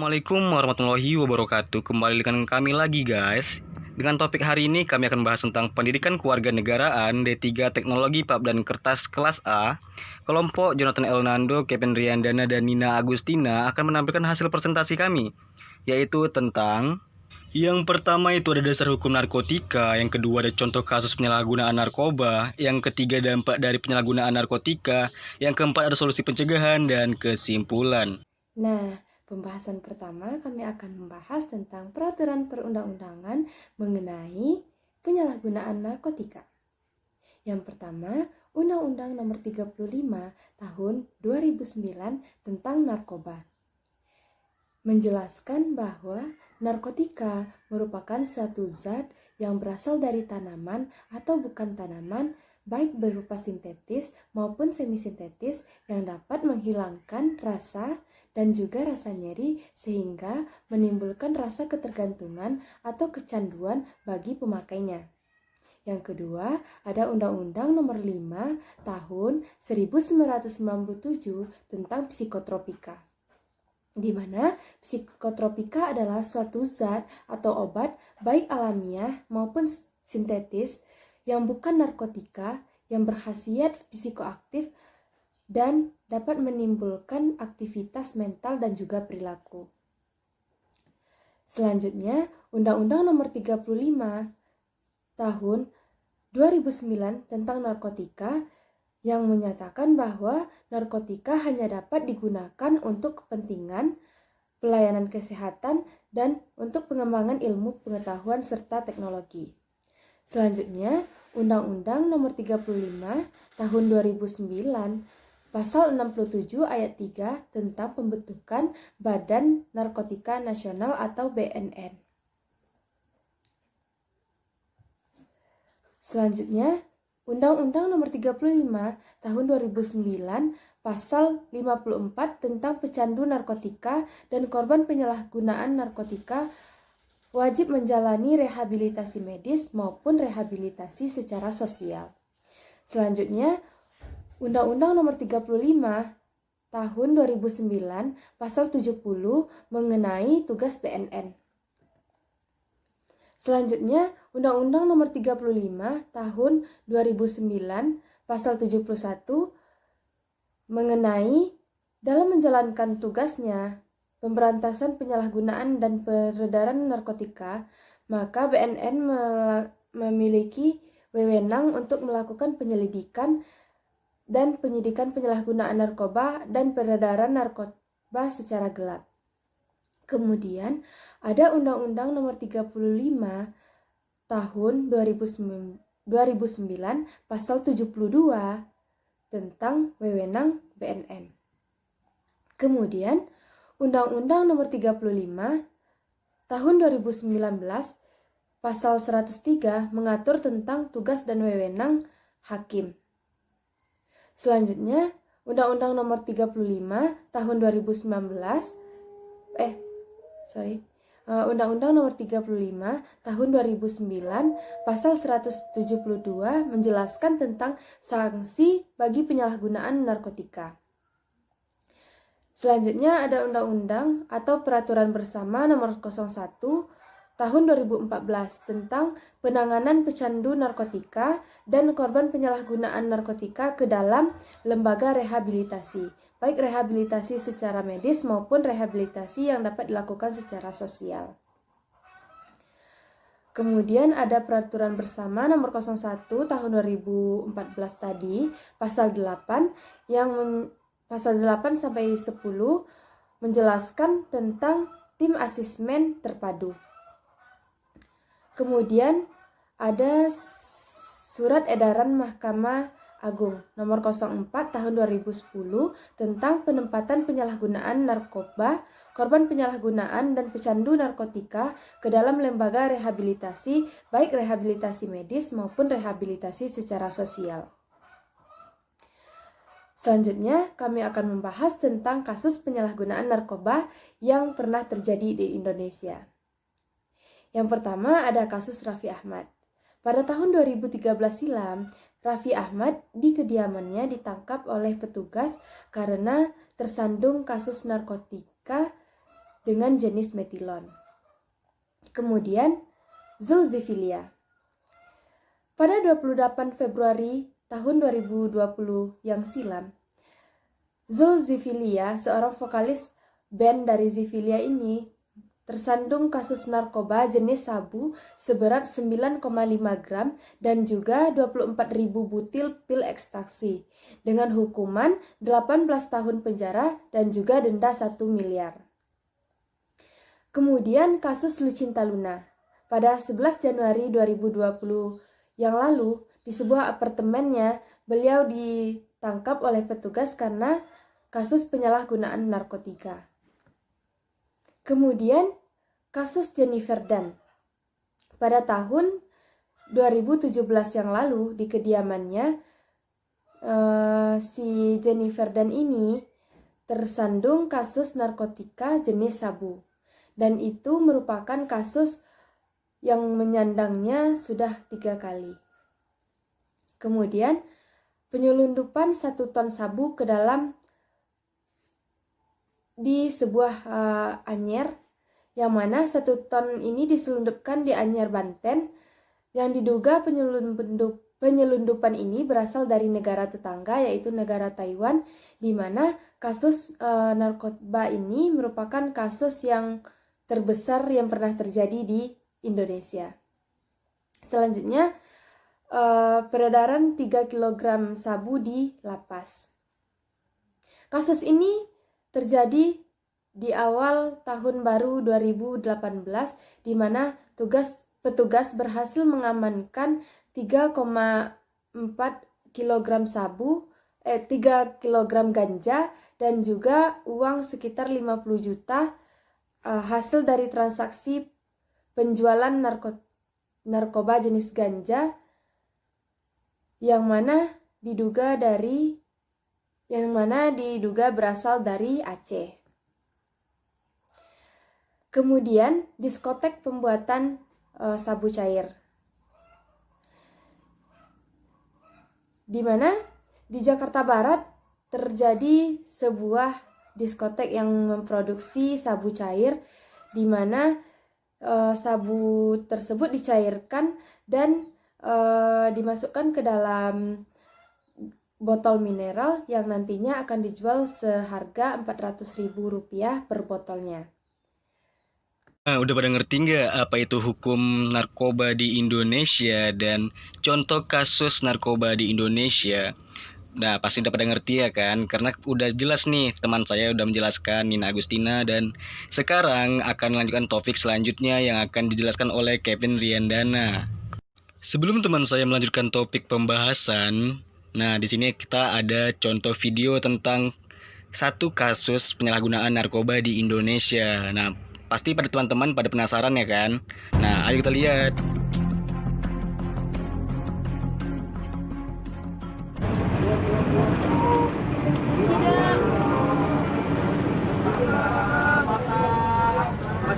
Assalamualaikum warahmatullahi wabarakatuh. Kembali dengan kami lagi guys. Dengan topik hari ini kami akan bahas tentang pendidikan kewarganegaraan D3 Teknologi Pap dan Kertas kelas A. Kelompok Jonathan L. Nando, Kevin Riandana, dan Nina Agustina akan menampilkan hasil presentasi kami, yaitu tentang yang pertama itu ada dasar hukum narkotika, yang kedua ada contoh kasus penyalahgunaan narkoba, yang ketiga dampak dari penyalahgunaan narkotika, yang keempat ada solusi pencegahan, dan kesimpulan. Nah, pembahasan pertama kami akan membahas tentang peraturan perundang-undangan mengenai penyalahgunaan narkotika. Yang pertama, Undang-Undang Nomor 35 Tahun 2009 tentang narkoba menjelaskan bahwa narkotika merupakan suatu zat yang berasal dari tanaman atau bukan tanaman, baik berupa sintetis maupun semisintetis, yang dapat menghilangkan rasa dan juga rasa nyeri sehingga menimbulkan rasa ketergantungan atau kecanduan bagi pemakainya. Yang kedua, ada Undang-Undang Nomor 5 Tahun 1997 tentang psikotropika, di mana psikotropika adalah suatu zat atau obat baik alamiah maupun sintetis yang bukan narkotika yang berkhasiat psikoaktif dan dapat menimbulkan aktivitas mental dan juga perilaku. Selanjutnya, Undang-Undang Nomor 35 Tahun 2009 tentang narkotika yang menyatakan bahwa narkotika hanya dapat digunakan untuk kepentingan pelayanan kesehatan dan untuk pengembangan ilmu pengetahuan serta teknologi. Selanjutnya, Undang-Undang Nomor 35 Tahun 2009 Pasal 67 ayat 3 tentang pembentukan Badan Narkotika Nasional atau BNN. Selanjutnya, Undang-Undang Nomor 35 Tahun 2009 Pasal 54 tentang pecandu narkotika dan korban penyalahgunaan narkotika wajib menjalani rehabilitasi medis maupun rehabilitasi secara sosial. Selanjutnya, Undang-Undang Nomor 35 Tahun 2009 Pasal 70 mengenai tugas BNN. Selanjutnya, Undang-Undang Nomor 35 Tahun 2009 Pasal 71 mengenai dalam menjalankan tugasnya pemberantasan penyalahgunaan dan peredaran narkotika, maka BNN memiliki wewenang untuk melakukan penyelidikan dan penyidikan penyalahgunaan narkoba dan peredaran narkoba secara gelap. Kemudian ada Undang-Undang Nomor 35 Tahun 2009 Pasal 72 tentang wewenang BNN. Kemudian Undang-Undang Nomor 35 Tahun 2019 Pasal 103 mengatur tentang tugas dan wewenang hakim. Selanjutnya, Undang-Undang Nomor 35 Tahun 2019 Undang-Undang Nomor 35 Tahun 2009 Pasal 172 menjelaskan tentang sanksi bagi penyalahgunaan narkotika. Selanjutnya ada Undang-Undang atau Peraturan Bersama Nomor 01 Tahun 2014 tentang penanganan pecandu narkotika dan korban penyalahgunaan narkotika ke dalam lembaga rehabilitasi, baik rehabilitasi secara medis maupun rehabilitasi yang dapat dilakukan secara sosial. Kemudian ada Peraturan Bersama Nomor 01 Tahun 2014 tadi, Pasal 8 Pasal 8 sampai 10 menjelaskan tentang tim asesmen terpadu. Kemudian ada Surat Edaran Mahkamah Agung Nomor 04 Tahun 2010 tentang penempatan penyalahgunaan narkoba, korban penyalahgunaan dan pecandu narkotika ke dalam lembaga rehabilitasi, baik rehabilitasi medis maupun rehabilitasi secara sosial. Selanjutnya, kami akan membahas tentang kasus penyalahgunaan narkoba yang pernah terjadi di Indonesia. Yang pertama ada kasus Raffi Ahmad. Pada tahun 2013 silam, Raffi Ahmad di kediamannya ditangkap oleh petugas karena tersandung kasus narkotika dengan jenis metilon. Kemudian, zooxyphilia. Pada 28 Februari tahun 2020 yang silam, zooxyphilia, seorang vokalis band dari Ziphilia ini, tersandung kasus narkoba jenis sabu seberat 9,5 gram dan juga 24.000 butil pil ekstasi dengan hukuman 18 tahun penjara dan juga denda 1 miliar. Kemudian kasus Lucinta Luna. Pada 11 Januari 2020 yang lalu, di sebuah apartemennya, beliau ditangkap oleh petugas karena kasus penyalahgunaan narkotika. Kemudian kasus Jennifer Dan. Pada tahun 2017 yang lalu di kediamannya, si Jennifer Dan ini tersandung kasus narkotika jenis sabu. Dan itu merupakan kasus yang menyandangnya sudah 3 kali. Kemudian penyelundupan 1 ton sabu ke dalam di sebuah anyer, yang mana 1 ton ini diselundupkan di Anyer, Banten, yang diduga penyelundupan ini berasal dari negara tetangga, yaitu negara Taiwan, di mana kasus narkoba ini merupakan kasus yang terbesar yang pernah terjadi di Indonesia. Selanjutnya, peredaran 3 kg sabu di lapas. Kasus ini terjadi di awal tahun baru 2018, di mana petugas berhasil mengamankan 3,4 kg sabu, 3 kg ganja, dan juga uang sekitar 50 juta hasil dari transaksi penjualan narkoba jenis ganja yang mana diduga berasal dari Aceh. Kemudian diskotek pembuatan sabu cair, di mana di Jakarta Barat terjadi sebuah diskotek yang memproduksi sabu cair, di mana sabu tersebut dicairkan dan dimasukkan ke dalam botol mineral yang nantinya akan dijual seharga Rp400.000 per botolnya. Nah, udah pada ngerti nggak apa itu hukum narkoba di Indonesia dan contoh kasus narkoba di Indonesia? Nah, pasti udah pada ngerti ya kan? Karena udah jelas nih, teman saya udah menjelaskan, Nina Agustina, dan sekarang akan melanjutkan topik selanjutnya yang akan dijelaskan oleh Kevin Riandana. Sebelum teman saya melanjutkan topik pembahasan, nah di sini kita ada contoh video tentang satu kasus penyalahgunaan narkoba di Indonesia. Nah, pasti pada teman-teman pada penasaran ya kan? Nah, ayo kita lihat. Mas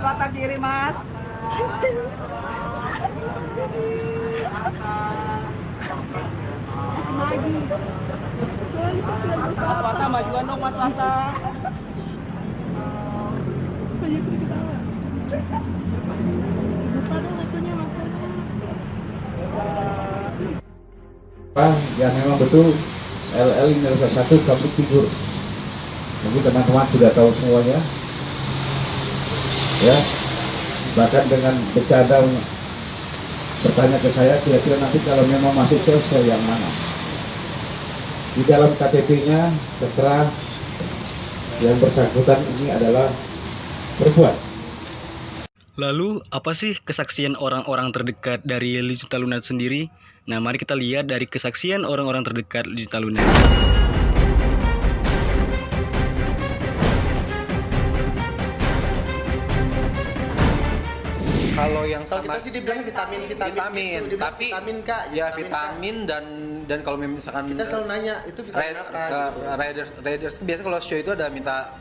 Wata kiri mas. Mas Wata majuan dong Mas Wata. Ya memang betul LL ini adalah salah satu public figure. Mungkin teman-teman sudah tahu semuanya. Ya, bahkan dengan bercanda bertanya ke saya, kira-kira nanti kalau memang masuk sel yang mana? Di dalam KTP-nya tertera yang bersangkutan ini adalah perempuan. Lalu, apa sih kesaksian orang-orang terdekat dari Lucinta Luna sendiri? Nah, mari kita lihat dari kesaksian orang-orang terdekat Lucinta Luna. Kalau yang Kalau sama kita sih dibilang vitamin, vitamin, gitu. tapi vitamin kak, ya vitamin, vitamin dan kalau misalkan Kita selalu nanya itu vitamin apa gitu. Raiders biasanya kalau show itu ada minta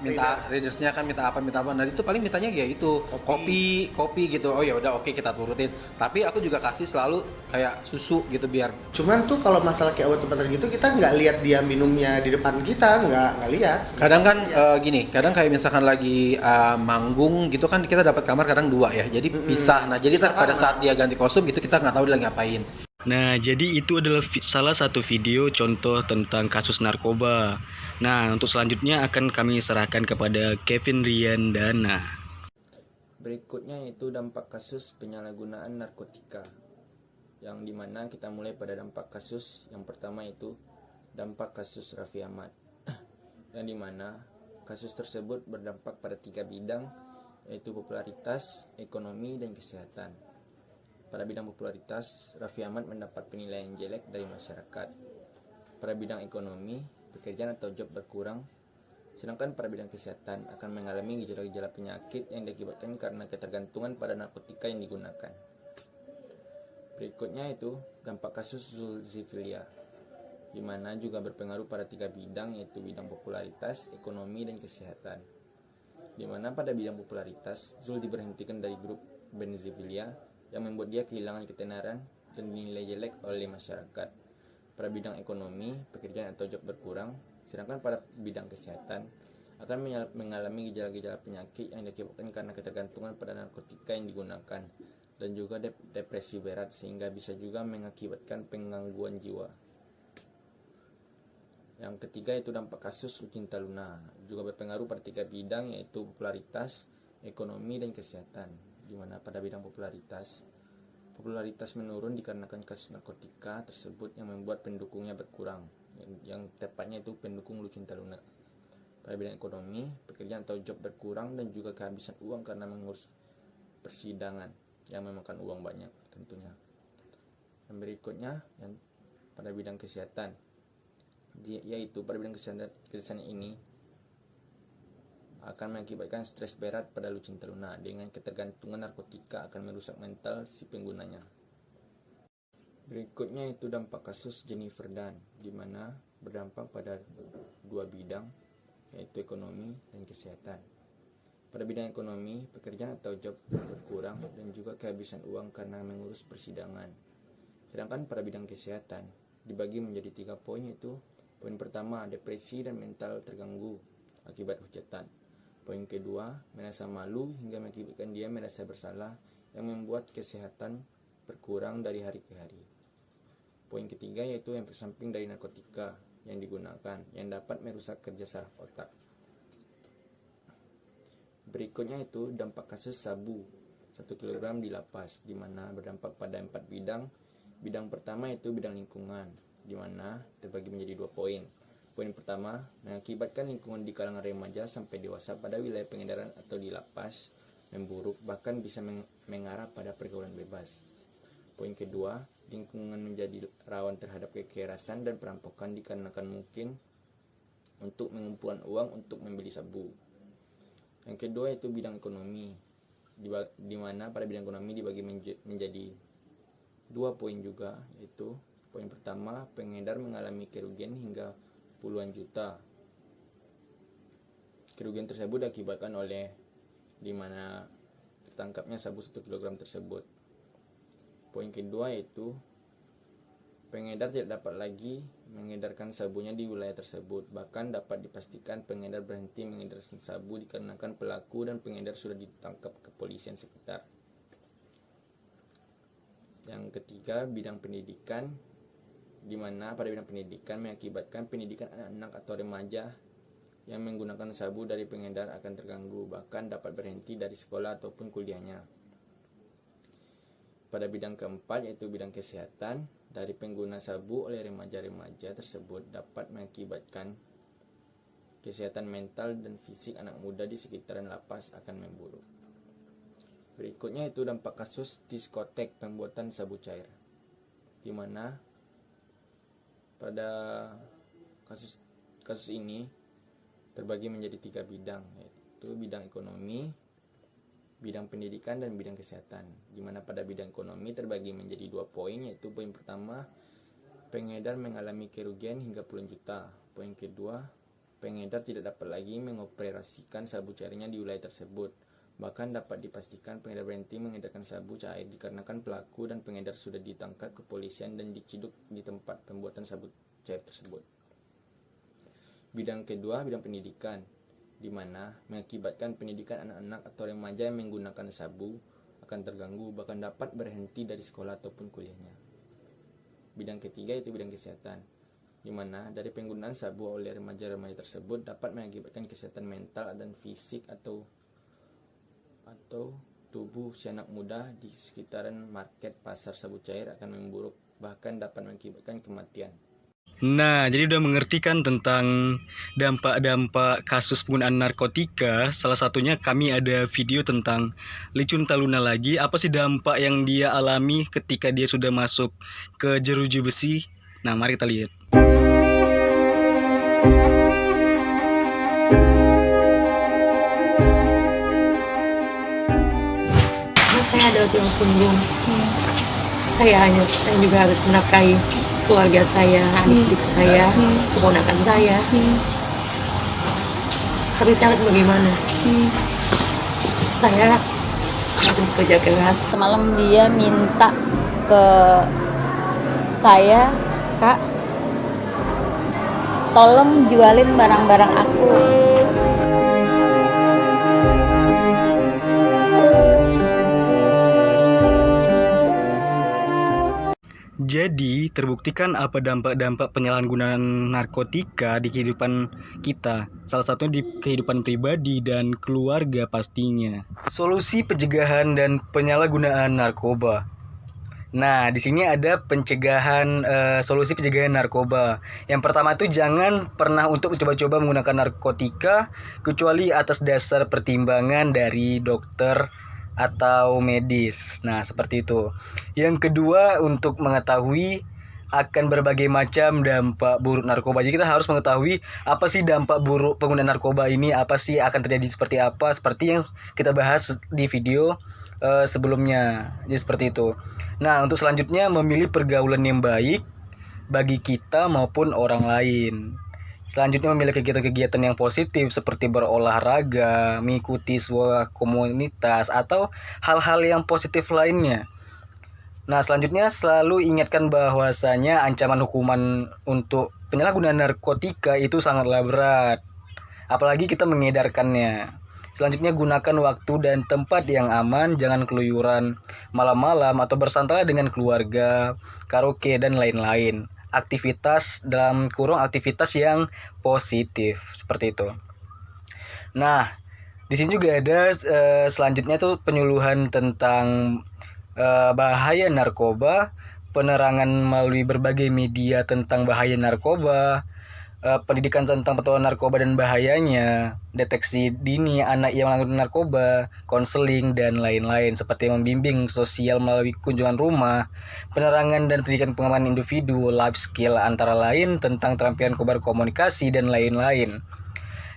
Raidersnya kan minta apa. Nah itu paling mintanya ya itu kopi gitu. Oh ya udah oke, kita turutin. Tapi aku juga kasih selalu kayak susu gitu biar. Cuman tuh kalau masalah kayak obat-obatan gitu kita nggak lihat dia minumnya di depan kita, nggak lihat. Kadang kan gini, kadang kayak misalkan lagi manggung gitu kan kita dapat kamar kadang 2 ya. Jadi pisah. Nah jadi pada saat dia ganti kostum itu kita nggak tahu dia lagi ngapain. Nah, jadi itu adalah salah satu video contoh tentang kasus narkoba. Nah, untuk selanjutnya akan kami serahkan kepada Kevin Rian Dana. Berikutnya yaitu dampak kasus penyalahgunaan narkotika, yang dimana kita mulai pada dampak kasus yang pertama yaitu dampak kasus Raffi Ahmad, yang dimana kasus tersebut berdampak pada 3 bidang, yaitu popularitas, ekonomi, dan kesehatan. Pada bidang popularitas, Raffi Ahmad mendapat penilaian jelek dari masyarakat. Pada bidang ekonomi, pekerjaan atau job berkurang. Sedangkan pada bidang kesehatan akan mengalami gejala-gejala penyakit yang diakibatkan karena ketergantungan pada narkotika yang digunakan. Berikutnya itu dampak kasus Zulkiflia, di mana juga berpengaruh pada 3 bidang, yaitu bidang popularitas, ekonomi, dan kesehatan. Di mana pada bidang popularitas, Zul diberhentikan dari grup band Zulkiflia yang membuat dia kehilangan ketenaran dan dinilai jelek oleh masyarakat. Pada bidang ekonomi, pekerjaan atau job berkurang, sedangkan pada bidang kesehatan akan mengalami gejala-gejala penyakit yang diakibatkan karena ketergantungan pada narkotika yang digunakan, dan juga depresi berat sehingga bisa juga mengakibatkan penggangguan jiwa. Yang ketiga itu dampak kasus Lucinta Luna, juga berpengaruh pada 3 bidang, yaitu popularitas, ekonomi, dan kesehatan. Di mana pada bidang popularitas menurun dikarenakan kasus narkotika tersebut yang membuat pendukungnya berkurang, yang tepatnya itu pendukung Lucinta Luna. Pada bidang ekonomi, pekerjaan atau job berkurang dan juga kehabisan uang karena mengurus persidangan yang memakan uang banyak tentunya. Yang berikutnya yang pada bidang kesehatan, yaitu pada bidang kesehatan ini akan mengakibatkan stres berat pada Lucinta Luna dengan ketergantungan narkotika akan merusak mental si penggunanya. Berikutnya itu dampak kasus Jennifer Dunn, di mana berdampak pada 2 bidang, yaitu ekonomi dan kesehatan. Pada bidang ekonomi, pekerjaan atau job berkurang dan juga kehabisan uang karena mengurus persidangan. Sedangkan pada bidang kesehatan dibagi menjadi 3 poin, yaitu poin pertama depresi dan mental terganggu akibat hujatan. Poin kedua, merasa malu hingga mengakibatkan dia merasa bersalah yang membuat kesehatan berkurang dari hari ke hari. Poin ketiga yaitu efek samping dari narkotika yang digunakan yang dapat merusak kerja saraf otak. Berikutnya itu dampak kasus sabu 1 kg di lapas, di mana berdampak pada 4 bidang. Bidang pertama itu bidang lingkungan, di mana terbagi menjadi 2 poin. Poin pertama, mengakibatkan lingkungan di kalangan remaja sampai dewasa pada wilayah pengedaran atau di lapas memburuk, bahkan bisa mengarah pada pergaulan bebas. Poin kedua, lingkungan menjadi rawan terhadap kekerasan dan perampokan dikarenakan mungkin untuk mengumpulkan uang untuk membeli sabu. Yang kedua itu bidang ekonomi, di mana pada bidang ekonomi dibagi menjadi 2 poin juga, yaitu poin pertama, pengedar mengalami kerugian hingga puluhan juta. Kerugian tersebut diakibatkan oleh di mana tertangkapnya sabu 1 kg tersebut. Poin kedua yaitu pengedar tidak dapat lagi mengedarkan sabunya di wilayah tersebut. Bahkan dapat dipastikan pengedar berhenti mengedarkan sabu dikarenakan pelaku dan pengedar sudah ditangkap kepolisian sekitar. Yang ketiga, bidang pendidikan, di mana pada bidang pendidikan mengakibatkan pendidikan anak-anak atau remaja yang menggunakan sabu dari pengedar akan terganggu, bahkan dapat berhenti dari sekolah ataupun kuliahnya. Pada bidang keempat yaitu bidang kesehatan, dari pengguna sabu oleh remaja-remaja tersebut dapat mengakibatkan kesehatan mental dan fisik anak muda di sekitaran lapas akan memburuk. Berikutnya itu dampak kasus diskotek pembuatan sabu cair, di mana pada kasus ini terbagi menjadi 3 bidang, yaitu bidang ekonomi, bidang pendidikan, dan bidang kesehatan. Di mana pada bidang ekonomi terbagi menjadi 2 poin, yaitu poin pertama pengedar mengalami kerugian hingga puluhan juta. Poin kedua, pengedar tidak dapat lagi mengoperasikan sabu cairnya di wilayah tersebut. Bahkan dapat dipastikan pengedar berhenti mengedarkan sabu cair dikarenakan pelaku dan pengedar sudah ditangkap kepolisian dan diciduk di tempat pembuatan sabu cair tersebut. Bidang kedua, bidang pendidikan, di mana mengakibatkan pendidikan anak-anak atau remaja yang menggunakan sabu akan terganggu, bahkan dapat berhenti dari sekolah ataupun kuliahnya. Bidang ketiga yaitu bidang kesehatan, di mana dari penggunaan sabu oleh remaja-remaja tersebut dapat mengakibatkan kesehatan mental dan fisik atau tubuh si anak muda di sekitaran market pasar sabu cair akan memburuk, bahkan dapat mengakibatkan kematian. Nah, jadi udah mengerti kan tentang dampak-dampak kasus penggunaan narkotika. Salah satunya kami ada video tentang Licunta Luna lagi. Apa sih dampak yang dia alami ketika dia sudah masuk ke jeruji besi? Nah, mari kita lihat. Saya adalah tulang punggung. Saya juga harus menafkahi keluarga saya, adik-adik saya, keponakan saya. Tapi saya harus bagaimana? Saya harus bekerja keras. Semalam dia minta ke saya, Kak, tolong jualin barang-barang aku. Jadi, terbuktikan apa dampak-dampak penyalahgunaan narkotika di kehidupan kita. Salah satunya di kehidupan pribadi dan keluarga pastinya. Solusi pencegahan dan penyalahgunaan narkoba. Nah, di sini ada solusi pencegahan narkoba. Yang pertama itu jangan pernah untuk mencoba-coba menggunakan narkotika kecuali atas dasar pertimbangan dari dokter atau medis. Nah, seperti itu. Yang kedua, untuk mengetahui akan berbagai macam dampak buruk narkoba. Jadi kita harus mengetahui apa sih dampak buruk penggunaan narkoba ini, apa sih akan terjadi seperti apa, seperti yang kita bahas di video sebelumnya. Jadi seperti itu. Nah, untuk selanjutnya memilih pergaulan yang baik bagi kita maupun orang lain. Selanjutnya memilih kegiatan-kegiatan yang positif seperti berolahraga, mengikuti sebuah komunitas, atau hal-hal yang positif lainnya. Nah, selanjutnya selalu ingatkan bahwasanya ancaman hukuman untuk penyalahgunaan narkotika itu sangatlah berat. Apalagi kita mengedarkannya. Selanjutnya gunakan waktu dan tempat yang aman, jangan keluyuran malam-malam atau bersantai dengan keluarga, karaoke, dan lain-lain. Aktivitas aktivitas yang positif seperti itu. Nah, di sini juga ada selanjutnya tuh penyuluhan tentang bahaya narkoba, penerangan melalui berbagai media tentang bahaya narkoba, pendidikan tentang pengetahuan narkoba dan bahayanya, deteksi dini anak yang menggunakan narkoba, konseling, dan lain-lain seperti membimbing sosial melalui kunjungan rumah, penerangan dan pendidikan pengamanan individu, life skill antara lain tentang keterampilan berkomunikasi dan lain-lain.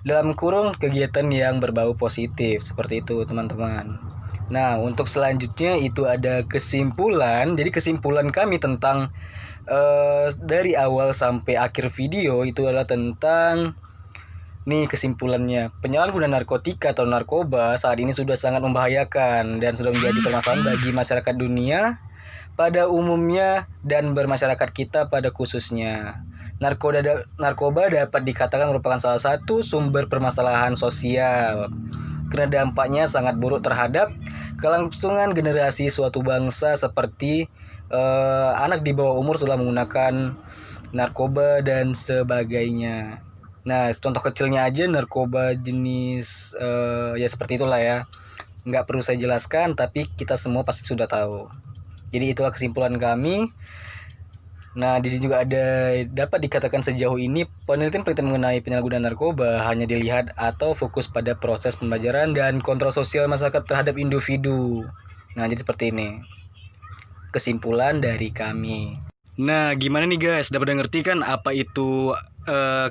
Dalam kurung kegiatan yang berbau positif seperti itu, teman-teman. Nah, untuk selanjutnya itu ada kesimpulan. Jadi kesimpulan kami tentang dari awal sampai akhir video itu adalah tentang kesimpulannya. Penyalahgunaan narkotika atau narkoba saat ini sudah sangat membahayakan dan sudah menjadi permasalahan bagi masyarakat dunia pada umumnya dan bermasyarakat kita pada khususnya. Narkoba dapat dikatakan merupakan salah satu sumber permasalahan sosial karena dampaknya sangat buruk terhadap kelangsungan generasi suatu bangsa seperti anak di bawah umur sudah menggunakan narkoba dan sebagainya. Nah, contoh kecilnya aja narkoba jenis ya seperti itulah ya. Nggak perlu saya jelaskan, tapi kita semua pasti sudah tahu. Jadi itulah kesimpulan kami. Nah, di sini juga ada dapat dikatakan sejauh ini penelitian mengenai penyalahgunaan narkoba hanya dilihat atau fokus pada proses pembelajaran dan kontrol sosial masyarakat terhadap individu. Nah, jadi seperti ini kesimpulan dari kami. Nah, gimana nih guys? Dapat ngerti kan apa itu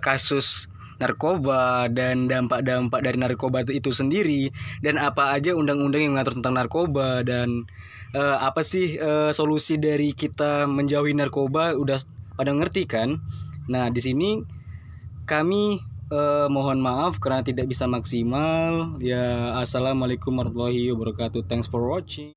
kasus narkoba dan dampak-dampak dari narkoba itu sendiri, dan apa aja undang-undang yang mengatur tentang narkoba, dan apa sih solusi dari kita menjauhi narkoba? Udah Pada ngerti kan? Nah, di sini kami mohon maaf karena tidak bisa maksimal. Ya, assalamualaikum warahmatullahi wabarakatuh. Thanks for watching.